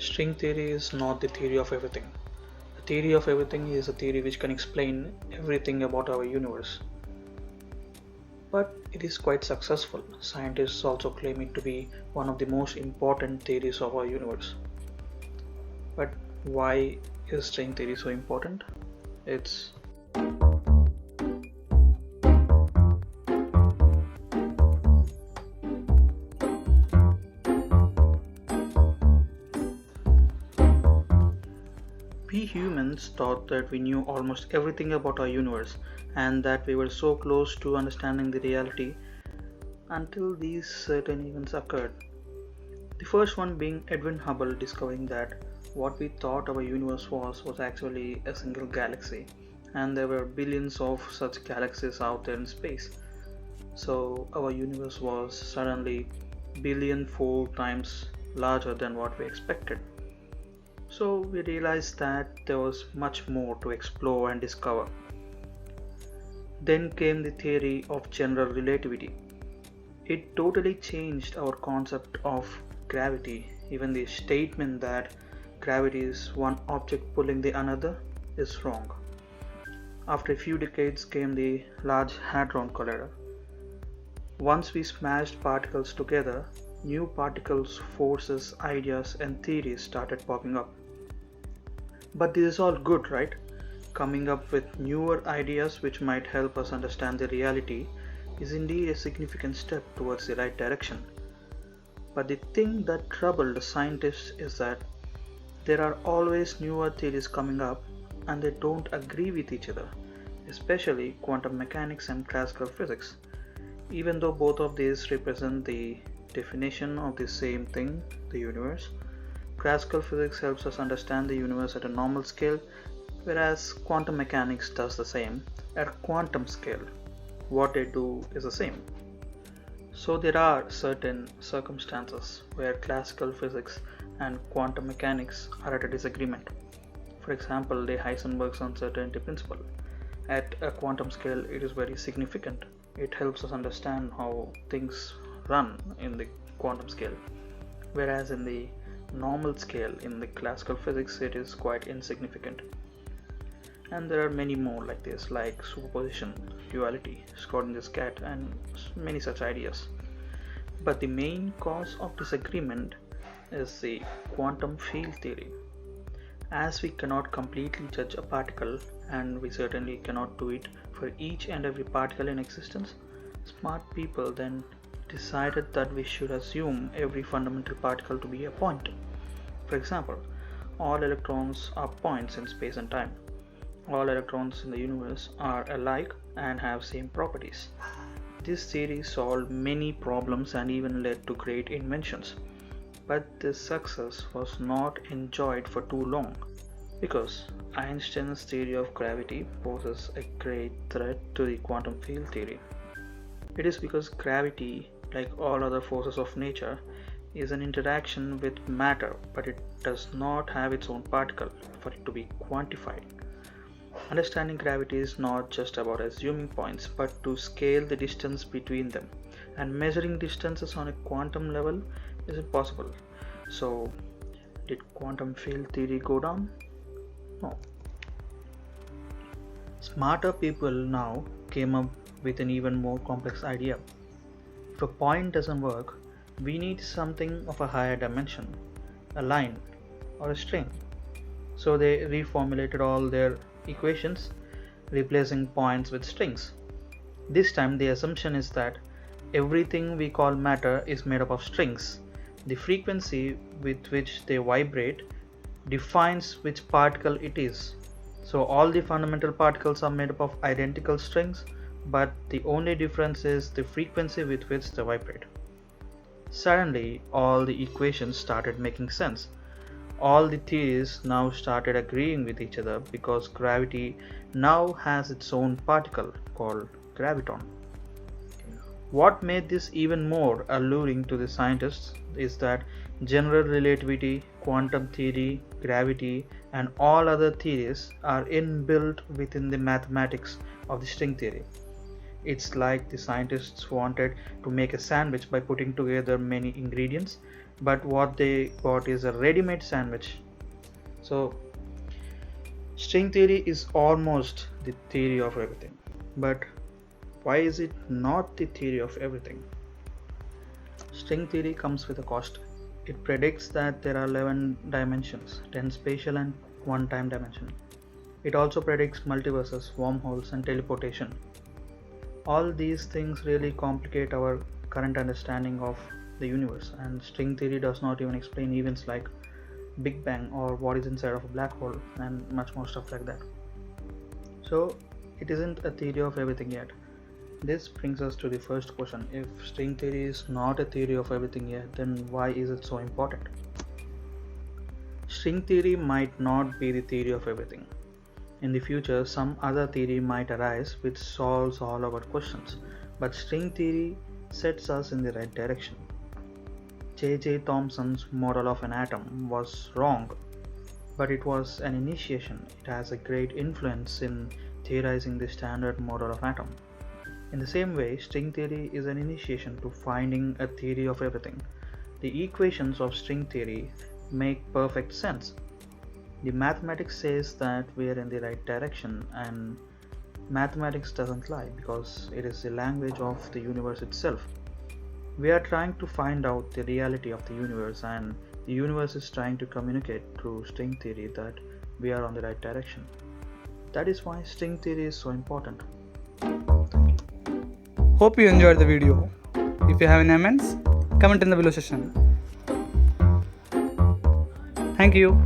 String theory is not the theory of everything. The theory of everything is a theory which can explain everything about our universe. But it is quite successful. Scientists also claim it to be one of the most important theories of our universe. But why is string theory so important? It's We humans thought that we knew almost everything about our universe and that we were so close to understanding the reality until these certain events occurred. The first one being Edwin Hubble discovering that what we thought our universe was actually a single galaxy, and there were billions of such galaxies out there in space. So our universe was suddenly billion fold times larger than what we expected. So we realized that there was much more to explore and discover. Then came the theory of general relativity. It totally changed our concept of gravity. Even the statement that gravity is one object pulling the another is wrong. After a few decades came the Large Hadron Collider. Once we smashed particles together, new particles, forces, ideas, and theories started popping up. But this is all good, right? Coming up with newer ideas which might help us understand the reality is indeed a significant step towards the right direction. But the thing that troubled the scientists is that there are always newer theories coming up and they don't agree with each other, especially quantum mechanics and classical physics. Even though both of these represent the definition of the same thing, the universe, classical physics helps us understand the universe at a normal scale, whereas quantum mechanics does the same at a quantum scale. What they do is the same. So there are certain circumstances where classical physics and quantum mechanics are at a disagreement. For example, the Heisenberg's uncertainty principle. At a quantum scale, it is very significant. It helps us understand how things run in the quantum scale, whereas in the normal scale in the classical physics it is quite insignificant. And there are many more like this, like superposition, duality, Schrodinger's cat, and many such ideas. But the main cause of disagreement is the quantum field theory. As we cannot completely judge a particle, and we certainly cannot do it for each and every particle in existence, smart people then decided that we should assume every fundamental particle to be a point. For example, all electrons are points in space and time. All electrons in the universe are alike and have same properties. This theory solved many problems and even led to great inventions. But this success was not enjoyed for too long because Einstein's theory of gravity poses a great threat to the quantum field theory. It is because gravity, like all other forces of nature, is an interaction with matter, but it does not have its own particle for it to be quantified. Understanding gravity is not just about assuming points, but to scale the distance between them. And measuring distances on a quantum level is impossible. So, did quantum field theory go down? No. Smarter people now came up with an even more complex idea. If a point doesn't work, we need something of a higher dimension, a line or a string. So they reformulated all their equations, replacing points with strings. This time the assumption is that everything we call matter is made up of strings. The frequency with which they vibrate defines which particle it is. So all the fundamental particles are made up of identical strings, but the only difference is the frequency with which they vibrate. Suddenly, all the equations started making sense. All the theories now started agreeing with each other because gravity now has its own particle called graviton. What made this even more alluring to the scientists is that general relativity, quantum theory, gravity, and all other theories are inbuilt within the mathematics of the string theory. It's like the scientists wanted to make a sandwich by putting together many ingredients, but what they got is a ready-made sandwich. So string theory is almost the theory of everything. But why is it not the theory of everything? String theory comes with a cost. It predicts that there are 11 dimensions, 10 spatial and 1 time dimension. It also predicts multiverses, wormholes, and teleportation. All these things really complicate our current understanding of the universe, and string theory does not even explain events like Big Bang or what is inside of a black hole and much more stuff like that. So it isn't a theory of everything yet. This brings us to the first question. If string theory is not a theory of everything yet, then why is it so important? String theory might not be the theory of everything. In the future, some other theory might arise which solves all our questions, but string theory sets us in the right direction. J.J. Thomson's model of an atom was wrong, but it was an initiation. It has a great influence in theorizing the standard model of atom. In the same way, string theory is an initiation to finding a theory of everything. The equations of string theory make perfect sense. The mathematics says that we are in the right direction, and mathematics doesn't lie because it is the language of the universe itself. We are trying to find out the reality of the universe, and the universe is trying to communicate through string theory that we are on the right direction. That is why string theory is so important. Hope you enjoyed the video. If you have any comments, comment in the below section. Thank you.